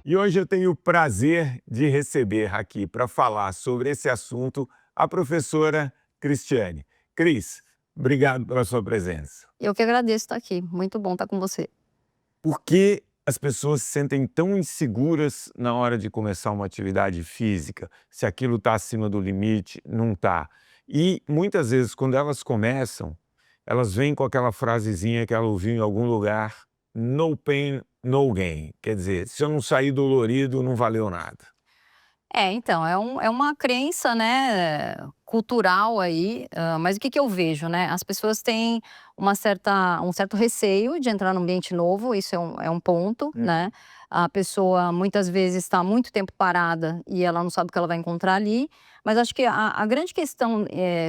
E hoje eu tenho o prazer de receber aqui para falar sobre esse assunto a professora Cristiane. Cris, obrigado pela sua presença. Eu que agradeço estar aqui. Muito bom estar com você. Por que as pessoas se sentem tão inseguras na hora de começar uma atividade física? Se aquilo está acima do limite, não está. E muitas vezes, quando elas começam, elas vêm com aquela frasezinha que ela ouviu em algum lugar: no pain, no gain. Quer dizer, se eu não sair dolorido, não valeu nada. Então, é uma crença, né, cultural aí, mas o que que eu vejo, né? As pessoas têm um certo receio de entrar num ambiente novo, isso é um ponto, né? A pessoa muitas vezes está muito tempo parada e ela não sabe o que ela vai encontrar ali, mas acho que a grande questão,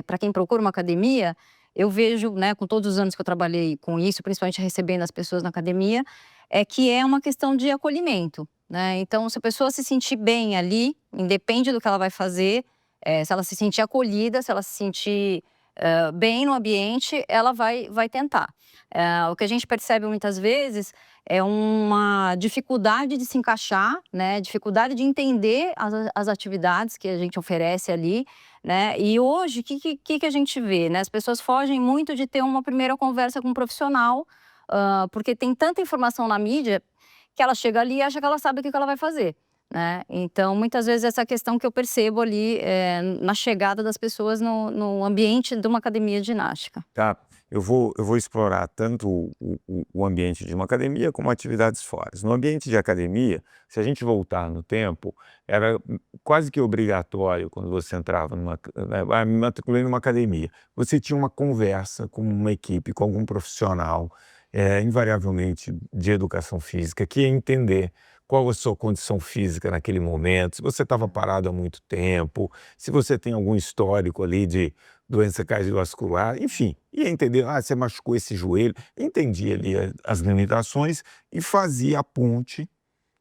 para quem procura uma academia, eu vejo, né, com todos os anos que eu trabalhei com isso, principalmente recebendo as pessoas na academia, é que é uma questão de acolhimento, né? Então, se a pessoa se sentir bem ali, independe do que ela vai fazer, se ela se sentir acolhida, se ela se sentir bem no ambiente, ela vai tentar. O que a gente percebe muitas vezes é uma dificuldade de se encaixar, né? Dificuldade de entender as atividades que a gente oferece ali, né? E hoje, o que a gente vê, né? As pessoas fogem muito de ter uma primeira conversa com um profissional, porque tem tanta informação na mídia que ela chega ali e acha que ela sabe o que ela vai fazer, né? Então, muitas vezes, essa questão que eu percebo ali na chegada das pessoas no ambiente de uma academia de ginástica. Tá? Eu vou explorar tanto o ambiente de uma academia como atividades fora. No ambiente de academia, se a gente voltar no tempo, era quase que obrigatório quando você entrava me matriculei numa academia. Você tinha uma conversa com uma equipe, com algum profissional, invariavelmente de educação física, que ia entender qual a sua condição física naquele momento, se você estava parado há muito tempo, se você tem algum histórico ali de doença cardiovascular, enfim, ia entender: você machucou esse joelho, entendia ali as limitações e fazia a ponte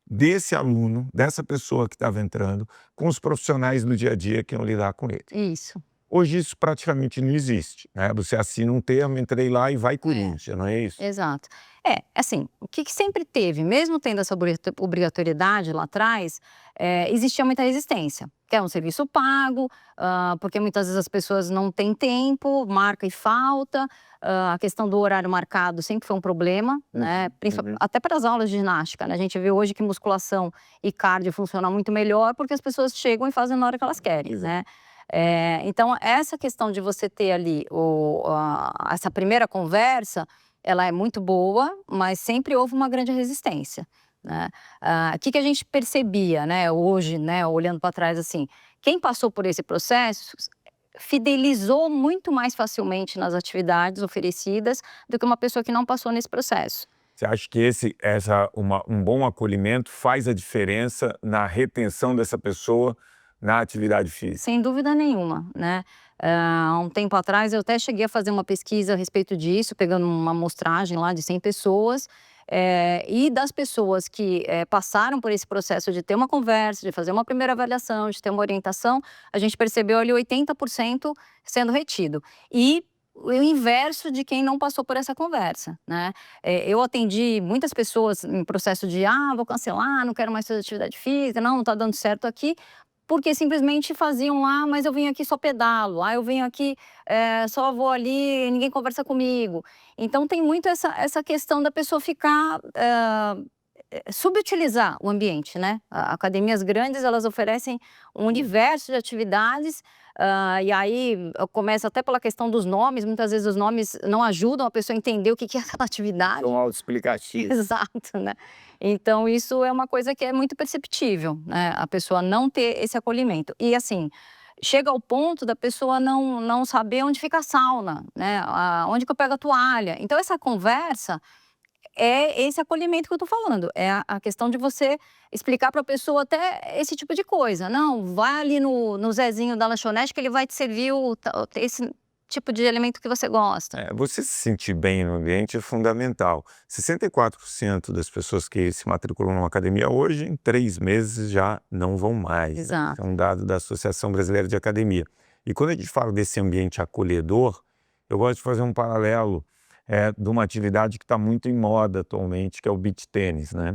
desse aluno, dessa pessoa que estava entrando, com os profissionais do dia a dia que iam lidar com ele. Isso. Hoje isso praticamente não existe, né? Você assina um termo, entrei lá e vai É. Corinthians, não é isso? Exato. Assim, o que sempre teve, mesmo tendo essa obrigatoriedade lá atrás, existia muita resistência, que é um serviço pago, porque muitas vezes as pessoas não têm tempo, marca e falta, a questão do horário marcado sempre foi um problema, né? Até para as aulas de ginástica, né? A gente vê hoje que musculação e cardio funcionam muito melhor porque as pessoas chegam e fazem na hora que elas querem, né? Então, essa questão de você ter ali essa primeira conversa, ela é muito boa, mas sempre houve uma grande resistência, né? O que a gente percebia, né, hoje, né, olhando para trás assim, quem passou por esse processo fidelizou muito mais facilmente nas atividades oferecidas do que uma pessoa que não passou nesse processo. Você acha que um bom acolhimento faz a diferença na retenção dessa pessoa na atividade física? Sem dúvida nenhuma, né? Há um tempo atrás eu até cheguei a fazer uma pesquisa a respeito disso, pegando uma amostragem lá de 100 pessoas, e das pessoas que passaram por esse processo de ter uma conversa, de fazer uma primeira avaliação, de ter uma orientação, a gente percebeu ali 80% sendo retido. E o inverso de quem não passou por essa conversa, né? Eu atendi muitas pessoas em processo de, vou cancelar, não quero mais fazer atividade física, não está dando certo aqui, porque simplesmente faziam lá, mas eu venho aqui só pedalo, eu venho aqui, só vou ali, ninguém conversa comigo. Então tem muito essa questão da pessoa ficar, subutilizar o ambiente, né? Academias grandes, elas oferecem um universo de atividades, e aí começa até pela questão dos nomes, muitas vezes os nomes não ajudam a pessoa a entender o que é aquela atividade. São autoexplicativos. Exato, né. Então isso é uma coisa que é muito perceptível, né, a pessoa não ter esse acolhimento. E assim, chega ao ponto da pessoa não saber onde fica a sauna, né, onde que eu pego a toalha. Então essa conversa é esse acolhimento que eu tô falando, é a questão de você explicar para a pessoa até esse tipo de coisa. "Não, vai ali no Zezinho da lanchonete que ele vai te servir esse tipo de alimento que você gosta". Você se sentir bem no ambiente é fundamental. 64% das pessoas que se matriculam numa academia hoje, em 3 meses já não vão mais, né? Exato. É um dado da Associação Brasileira de Academia. E quando a gente fala desse ambiente acolhedor, eu gosto de fazer um paralelo de uma atividade que está muito em moda atualmente, que é o beach tênis, né?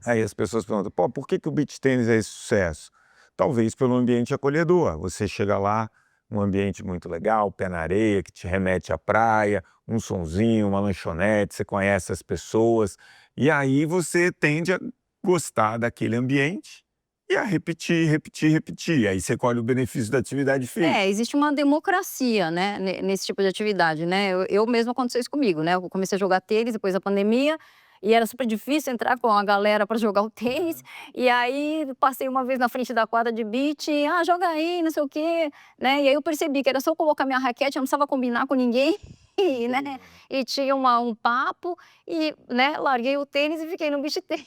Aí as pessoas perguntam: "Pô, por que que o beach tênis é esse sucesso?". Talvez pelo ambiente acolhedor. Você chega lá, um ambiente muito legal, pé na areia, que te remete à praia, um sonzinho, uma lanchonete, você conhece as pessoas, e aí você tende a gostar daquele ambiente e a repetir, repetir, repetir. Aí você colhe o benefício da atividade física. Existe uma democracia, né, nesse tipo de atividade, né. Eu mesma aconteceu isso comigo, né, eu comecei a jogar tênis depois da pandemia, e era super difícil entrar com a galera para jogar o tênis, e aí passei uma vez na frente da quadra de beach, "Ah, joga aí, não sei o quê", né, e aí eu percebi que era só eu colocar minha raquete, eu não precisava combinar com ninguém, e, né, e tinha um papo, e, né, larguei o tênis e fiquei no beach tênis.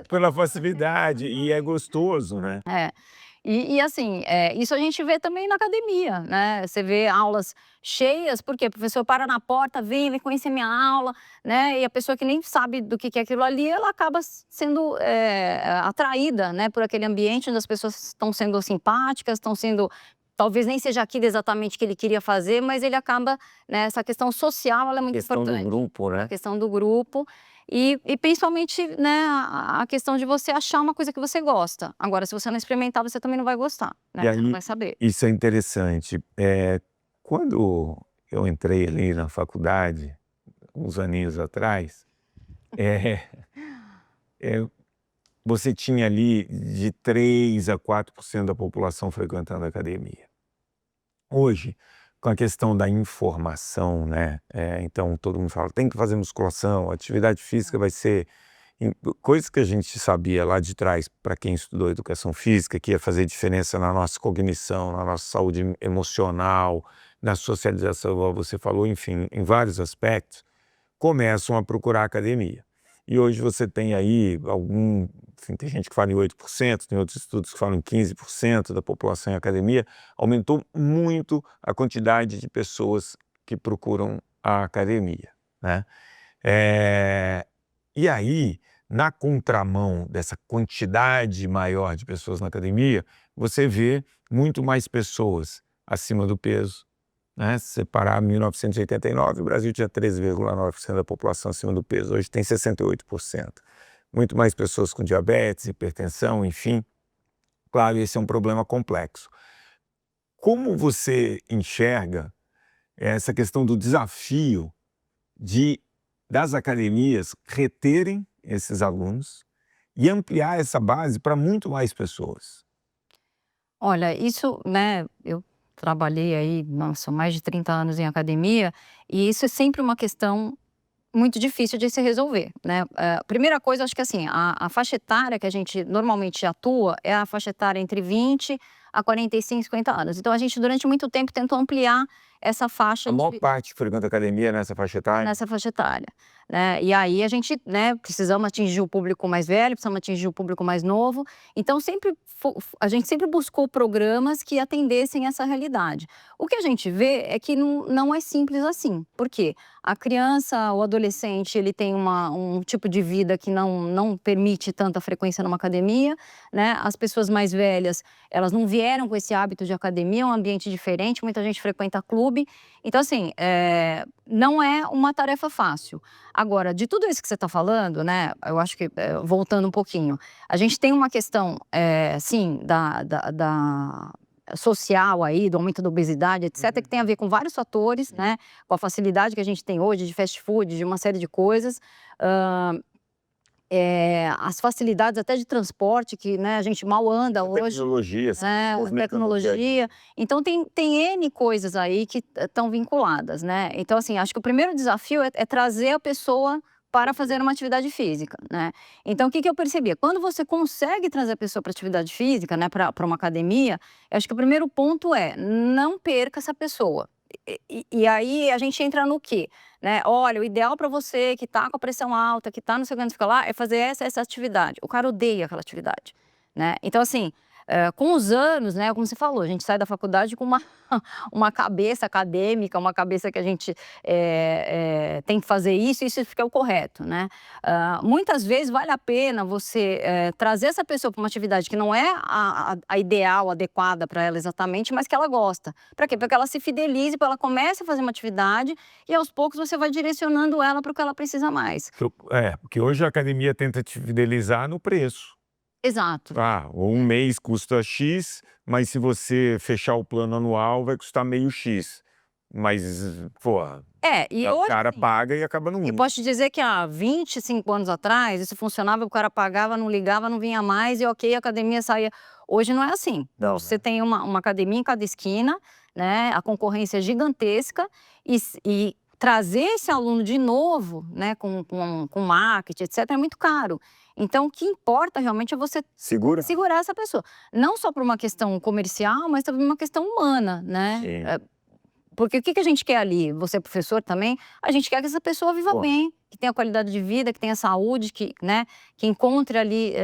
Pela facilidade, e é gostoso, né. É. E assim, isso a gente vê também na academia, né, você vê aulas cheias, porque o professor para na porta, vem conhecer minha aula, né, e a pessoa que nem sabe do que é aquilo ali, ela acaba sendo, atraída, né, por aquele ambiente onde as pessoas estão sendo simpáticas, estão sendo talvez nem seja aquilo exatamente que ele queria fazer, mas ele acaba, né, essa questão social ela é muito Questão do importante. grupo, A né. questão do grupo e principalmente, né, a questão de você achar uma coisa que você gosta. Agora, se você não experimentar, você também não vai gostar, né, E você não aí, vai saber. isso é interessante. Quando eu entrei ali na faculdade, uns aninhos atrás, eh eh, você tinha ali de 3 a 4% da população frequentando a academia. Hoje, com a questão da informação, né, então todo mundo fala: "Tem que fazer musculação, atividade física vai ser". Coisas que a gente sabia lá de trás, para quem estudou educação física, que ia fazer diferença na nossa cognição, na nossa saúde emocional, na socialização, igual você falou, enfim, em vários aspectos, começam a procurar academia. E hoje você tem aí enfim, tem gente que fala em 8%, tem outros estudos que falam em 15% da população em academia. Aumentou muito a quantidade de pessoas que procuram a academia, né. Eh, e aí, na contramão dessa quantidade maior de pessoas na academia, você vê muito mais pessoas acima do peso, né. Se separar 1989, o Brasil tinha 13,9% da população acima do peso, hoje tem 68%. Muito mais pessoas com diabetes, hipertensão, enfim. Claro, esse é um problema complexo. Como você enxerga essa questão do desafio de das academias reterem esses alunos e ampliar essa base para muito mais pessoas? Olha, isso, né, eu trabalhei aí, nossa, mais de 30 anos em academia, e isso é sempre uma questão muito difícil de se resolver, né. Primeira coisa, acho que assim, a faixa etária que a gente normalmente atua é a faixa etária entre 20 a 45, 50 anos. Então a gente durante muito tempo tentou ampliar essa A faixa maior de parte que frequenta a academia é nessa faixa etária? nessa faixa etária, né. E aí a gente, né, precisamos atingir o público mais velho, precisamos atingir o público mais novo, então sempre a gente sempre buscou programas que atendessem essa realidade. O que a gente vê é que não é simples assim, por quê? A criança, o adolescente, ele tem um tipo de vida que não permite tanta frequência numa academia, né, as pessoas mais velhas, elas não vieram com esse hábito de academia, é um ambiente diferente, muita gente frequenta clube, então assim, não é uma tarefa fácil. Agora, de tudo isso que você está falando, né, eu acho que, voltando um pouquinho, a gente tem uma questão, sim, da social aí, do aumento da obesidade, etcétera, que tem a ver com vários fatores, né, com a facilidade que a gente tem hoje de fast food, de uma série de coisas. As facilidades até de transporte que, né, a gente mal anda hoje. Tecnologia, se A movimentando no dia a dia. tecnologia. Então tem N coisas aí que estão vinculadas, né. Então assim, acho que o primeiro desafio é trazer a pessoa para fazer uma atividade física, né. Então o que que eu percebia? Quando você consegue trazer a pessoa para atividade física, né, para uma academia, eu acho que o primeiro ponto é: não perca essa pessoa. E aí a gente entra no quê? Né, olha, o ideal para você que está com a pressão alta, que está não sei o que, não sei o que lá, é fazer essa atividade. O cara odeia aquela atividade, né. Então assim, com os anos, né, como você falou, a gente sai da faculdade com uma cabeça acadêmica, uma cabeça que a gente tem que fazer isso fica o correto, né? Muitas vezes vale a pena você trazer essa pessoa para uma atividade que não é a ideal, adequada para ela exatamente, mas que ela gosta. Para quê? Para que ela se fidelize, para ela comece a fazer uma atividade e aos poucos você vai direcionando ela para o que ela precisa mais. Porque hoje a academia tenta te fidelizar no preço. Exato. Um mês custa X, mas se você fechar o plano anual vai custar meio X. Mas, pô, E o hoje, cara assim, paga e acaba no eu posso te dizer que há 25 anos atrás isso funcionava, o cara pagava, não ligava, não vinha mais e ok, a academia saía. Hoje não é assim. Não, Você né? tem uma academia em cada esquina, né? A concorrência é gigantesca e trazer esse aluno de novo, né, com marketing, etc., é muito caro. Então, o que importa realmente é você Segura? segurar essa pessoa. Não só por uma questão comercial, mas também uma questão humana, né? Sim. Porque o que a gente quer ali, você é professor também, a gente quer que essa pessoa viva Pô. bem, que tenha qualidade de vida, que tenha saúde, né, que encontre ali,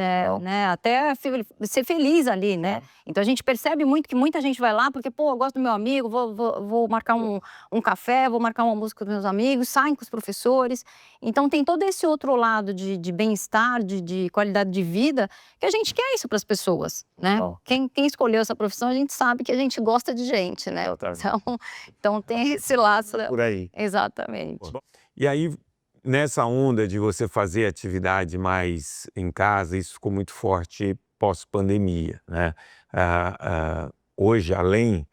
né, até ser feliz ali, né? Então a gente percebe muito que muita gente vai lá porque, pô, eu gosto do meu amigo, vou marcar um café, vou marcar um almoço com os meus amigos, saem com os professores. Então tem todo esse outro lado de bem-estar, de qualidade de vida, que a gente quer isso para as pessoas, né? Quem escolheu essa profissão, a gente sabe que a gente gosta de gente, né? Então tem esse laço. Por aí. Exatamente. E aí, nessa onda de você fazer atividade mais em casa, isso ficou muito forte pós-pandemia, né? Hoje, além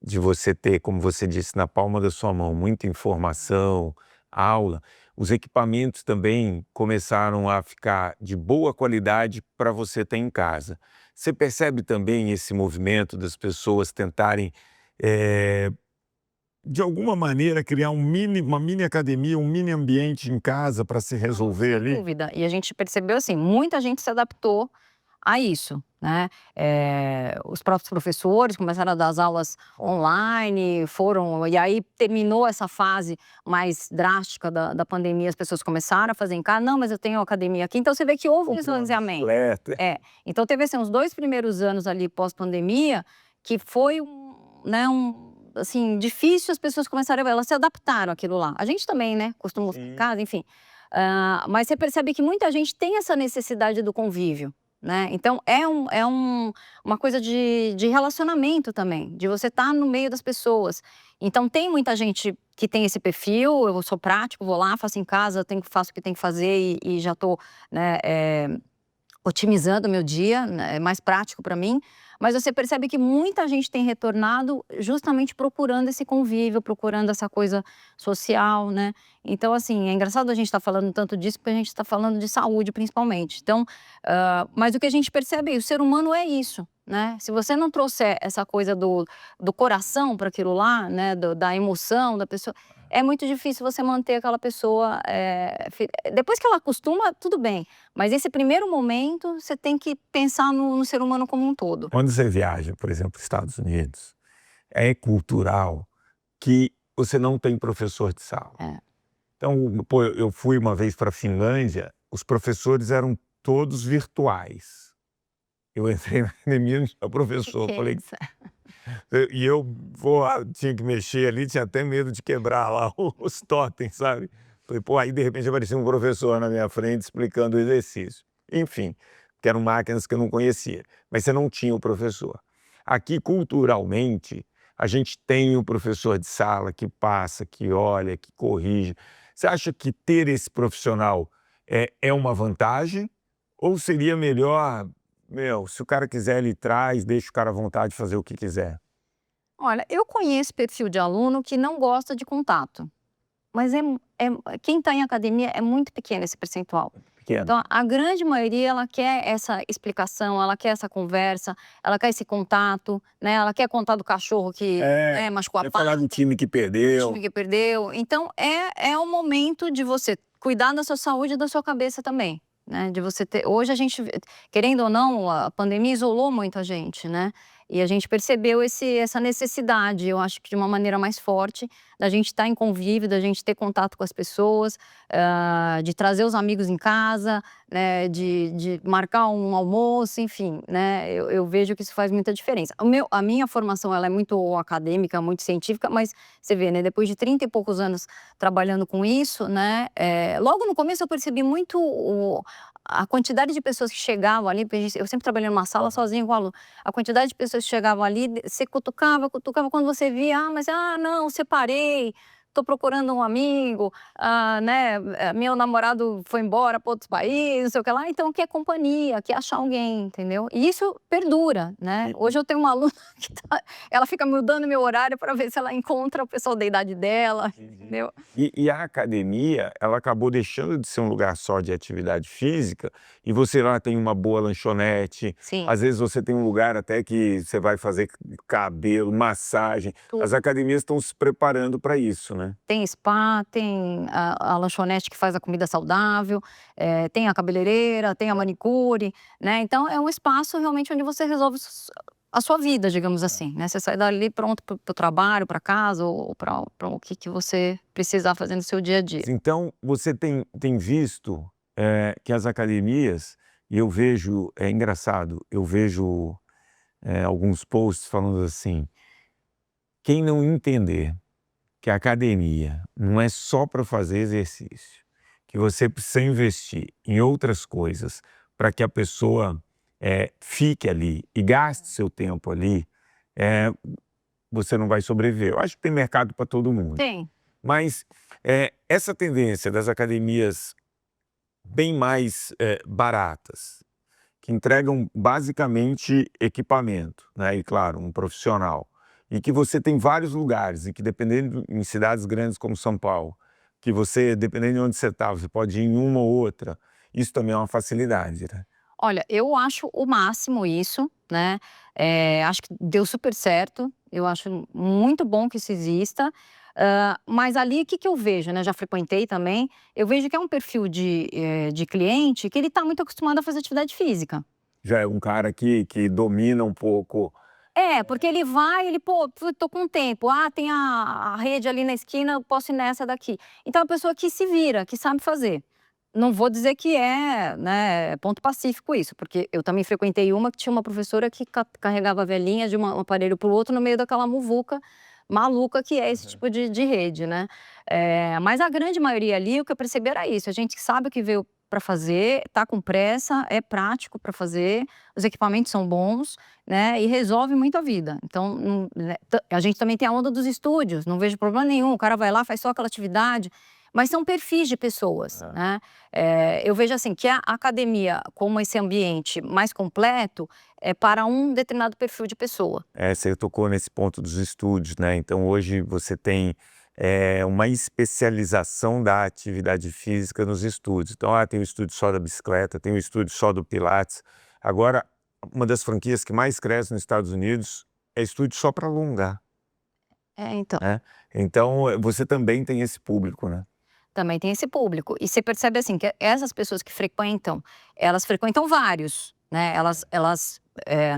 de você ter, como você disse, na palma da sua mão, muita informação, aula, os equipamentos também começaram a ficar de boa qualidade para você ter em casa. Você percebe também esse movimento das pessoas tentarem de alguma maneira, criar uma mini academia, um mini ambiente em casa para se resolver ali? Sem dúvida. E a gente percebeu assim, muita gente se adaptou a isso, né? Os próprios professores começaram a dar as aulas online, e aí terminou essa fase mais drástica da pandemia, as pessoas começaram a fazer em casa, não, mas eu tenho academia aqui, então você vê que houve um esvaziamento. Então teve assim, os 2 primeiros anos ali pós-pandemia, que foi assim, difícil, as pessoas começaram elas se adaptaram àquilo lá. A gente também, né, costuma ficar em casa, enfim. Mas você percebe que muita gente tem essa necessidade do convívio, né? Então uma coisa de relacionamento também, de você estar no meio das pessoas. Então tem muita gente que tem esse perfil, eu sou prático, vou lá, faço em casa, faço o que tem que fazer e já estou, né, otimizando o meu dia, né, é mais prático para mim, mas você percebe que muita gente tem retornado justamente procurando esse convívio, procurando essa coisa social, né? Então, assim, é engraçado a gente estar falando tanto disso, porque a gente está falando de saúde, principalmente. Então, mas o que a gente percebe é o ser humano é isso, né? Se você não trouxer essa coisa do coração para aquilo lá, né, da emoção da pessoa, é muito difícil você manter aquela pessoa. Depois que ela acostuma, tudo bem. Mas esse primeiro momento, você tem que pensar no ser humano como um todo. Quando você viaja, por exemplo, para os Estados Unidos, é cultural que você não tem professor de sala. Então, pô, eu fui uma vez para a Finlândia, os professores eram todos virtuais. Eu entrei na academia, não tinha professor. Falei, e eu tinha que mexer ali, tinha até medo de quebrar lá os totens, sabe? Falei, pô, aí de repente aparecia um professor na minha frente explicando o exercício. Enfim, que eram máquinas que eu não conhecia, mas você não tinha o professor. Aqui, culturalmente, a gente tem o professor de sala que passa, que olha, que corrige. Você acha que ter esse profissional é uma vantagem? Ou seria melhor, se o cara quiser, ele traz, deixa o cara à vontade de fazer o que quiser? Olha, eu conheço perfil de aluno que não gosta de contato, mas quem está em academia é muito pequeno esse percentual. Então, a grande maioria, ela quer essa explicação, ela quer essa conversa, ela quer esse contato, né? Ela quer contar do cachorro que machucou a pata. Falar do time que perdeu. Então, é o momento de você cuidar da sua saúde e da sua cabeça também, né? De você ter... Hoje a gente, querendo ou não, a pandemia isolou muita gente, né? E a gente percebeu essa necessidade, eu acho que de uma maneira mais forte, da gente estar em convívio, da gente ter contato com as pessoas, de trazer os amigos em casa, né, de marcar um almoço, enfim, né, eu vejo que isso faz muita diferença. A minha formação, ela é muito acadêmica, muito científica, mas você vê, né, depois de 30 e poucos anos trabalhando com isso, né, logo no começo eu percebi muito a quantidade de pessoas que chegavam ali, porque eu sempre trabalhei numa sala sozinha com o aluno, a quantidade de pessoas que chegavam ali, você cutucava, quando você via, não, separei, tô procurando um amigo, né, meu namorado foi embora para outro país, não sei o que lá, então quer companhia, quer achar alguém, entendeu? E isso perdura, né? Hoje eu tenho uma aluna que ela fica mudando meu horário para ver se ela encontra o pessoal da idade dela, entendeu? E a academia, ela acabou deixando de ser um lugar só de atividade física, e você lá tem uma boa lanchonete, Sim. às vezes você tem um lugar até que você vai fazer cabelo, massagem. Tudo. As academias estão se preparando para isso, né? Tem spa, tem a lanchonete que faz a comida saudável, tem a cabeleireira, tem a manicure, né, então é um espaço realmente onde você resolve a sua vida, digamos assim, né, você sai dali pronto para o trabalho, para casa ou para o que você precisar fazer no seu dia a dia. Então, você tem visto que as academias, e eu vejo, é engraçado, eu vejo alguns posts falando assim: quem não entender que a academia não é só para fazer exercício, que você precisa investir em outras coisas para que a pessoa fique ali e gaste seu tempo ali, você não vai sobreviver. Eu acho que tem mercado para todo mundo. Tem. Mas essa tendência das academias bem mais baratas, que entregam basicamente equipamento, né? E claro, um profissional, e que você tem vários lugares, e que dependendo em cidades grandes como São Paulo, que você, dependendo de onde você está, você pode ir em uma ou outra, isso também é uma facilidade, né? Olha, eu acho o máximo isso, né, acho que deu super certo, eu acho muito bom que isso exista, mas ali o que eu vejo, né, já frequentei também, eu vejo que é um perfil de cliente que ele está muito acostumado a fazer atividade física. Já é um cara que domina um pouco. Porque ele vai, pô, tô com tempo, tem a rede ali na esquina, eu posso ir nessa daqui. Então é uma pessoa que se vira, que sabe fazer. Não vou dizer que é, né, ponto pacífico isso, porque eu também frequentei uma que tinha uma professora que carregava a velhinha de um aparelho para o outro no meio daquela muvuca maluca que é esse tipo de rede, né. Mas a grande maioria ali, o que eu percebi era isso, a gente sabe o que veio para fazer, tá com pressa, é prático para fazer, os equipamentos são bons, né, e resolve muito a vida. Então, né, a gente também tem a onda dos estúdios, não vejo problema nenhum, o cara vai lá, faz só aquela atividade, mas são perfis de pessoas, né. Eu vejo assim, que a academia, como esse ambiente mais completo, é para um determinado perfil de pessoa. Você tocou nesse ponto dos estúdios, né? Então hoje você tem uma especialização da atividade física nos estúdios. Então, tem o estúdio só da bicicleta, tem o estúdio só do Pilates. Agora, uma das franquias que mais cresce nos Estados Unidos é estúdio só para alongar, Então. né? Então, você também tem esse público, né? Também tem esse público. E você percebe assim, que essas pessoas que frequentam, elas frequentam vários, né?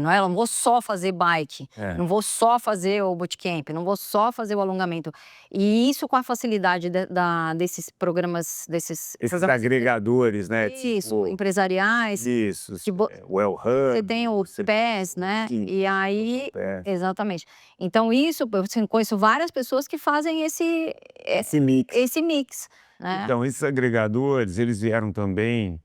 Não é, eu não vou só fazer bike, não vou só fazer o bootcamp, não vou só fazer o alongamento. E isso com a facilidade desses programas, Esses programas agregadores, né? isso, empresariais. Isso, Tipo, Well Hub. Você tem o PES, né? E aí, exatamente. Então isso, eu assim, conheço várias pessoas que fazem esse mix, né? Então, esses agregadores, eles vieram também,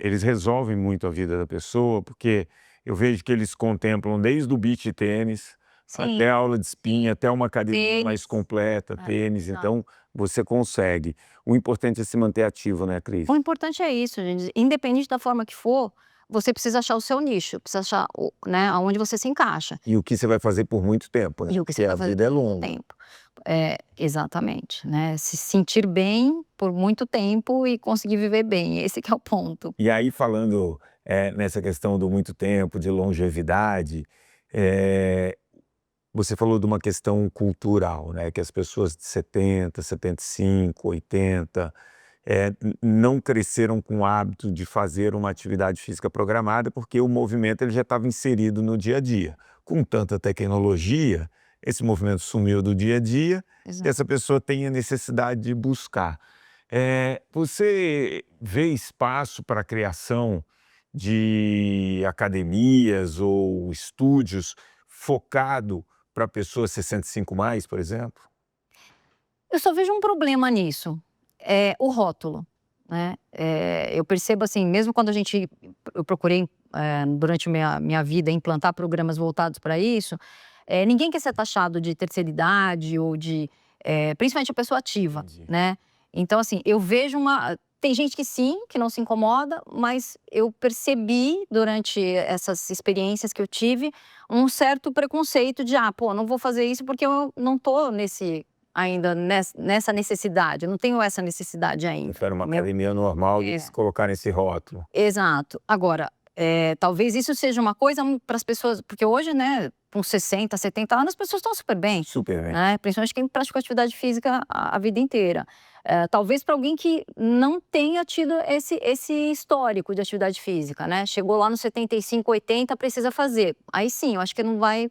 eles resolvem muito a vida da pessoa, porque eu vejo que eles contemplam desde o beach tênis, até a aula de spin, até uma academia mais completa, tênis, então você consegue. O importante é se manter ativo, né, Cris? O importante é isso, gente, independente da forma que for, você precisa achar o seu nicho, precisa achar né, aonde você se encaixa. E o que você vai fazer por muito tempo, né? E o que você vai fazer a vida é por muito longa. tempo. Exatamente, né, se sentir bem por muito tempo e conseguir viver bem, esse que é o ponto. E aí falando nessa questão do muito tempo, de longevidade, você falou de uma questão cultural, né? Que as pessoas de 70, 75, 80 não cresceram com o hábito de fazer uma atividade física programada, porque o movimento ele já estava inserido no dia a dia. Com tanta tecnologia, esse movimento sumiu do dia a dia e Exato. essa pessoa tem a necessidade de buscar. Você vê espaço para a criação de academias ou estúdios focado para pessoas 65 mais, por exemplo? Eu só vejo um problema nisso, é o rótulo, né. Eu percebo, assim, mesmo quando eu procurei, durante minha vida implantar programas voltados para isso, ninguém quer ser taxado de terceira idade ou de, principalmente a pessoa ativa, Entendi. né. Então, assim, eu vejo tem gente que sim, que não se incomoda, mas eu percebi durante essas experiências que eu tive, um certo preconceito de: "Ah, pô, não vou fazer isso porque eu não tô ainda nessa necessidade, eu não tenho essa necessididade ainda". Prefere uma academia normal do que É. se colocar nesse rótulo. Exato. Agora, talvez isso seja uma coisa para as pessoas, porque hoje, né, com 60, 70 anos, as pessoas estão super bem, Super bem. né, principalmente quem praticou atividade física a vida inteira. Talvez para alguém que não tenha tido esse histórico de atividade física, né, chegou lá nos 75, 80, precisa fazer. Aí sim, eu acho que não vai,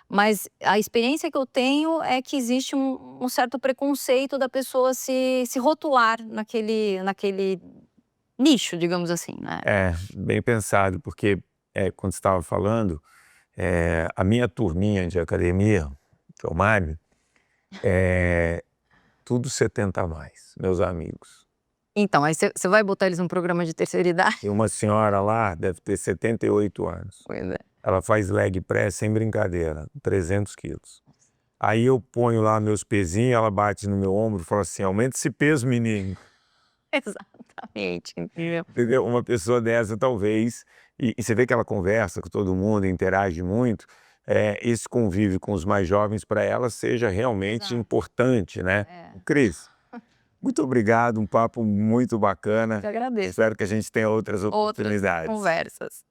mas a experiência que eu tenho é que existe um certo preconceito da pessoa se rotular naquele nicho, digamos assim, né. Bem pensado, porque, quando você estava falando, a minha turminha de academia, que eu malho, tudo 70 a mais, meus amigos. Então, aí você vai botar eles num programa de terceira idade? E uma senhora lá deve ter 78 anos. Pois é. Ela faz leg press sem brincadeira, 300 quilos. Aí eu ponho lá meus pezinhos, ela bate no meu ombro e fala assim: "Aumenta esse peso, menino". Exatamente, entendeu? Entendeu? Uma pessoa dessa talvez, e você vê que ela conversa com todo mundo, interage muito, esse convívio com os mais jovens para ela seja realmente Exato. importante, né. É. Cris, muito obrigado, um papo muito bacana. Eu que agradeço. Espero que a gente tenha outras Outras oportunidades. conversas.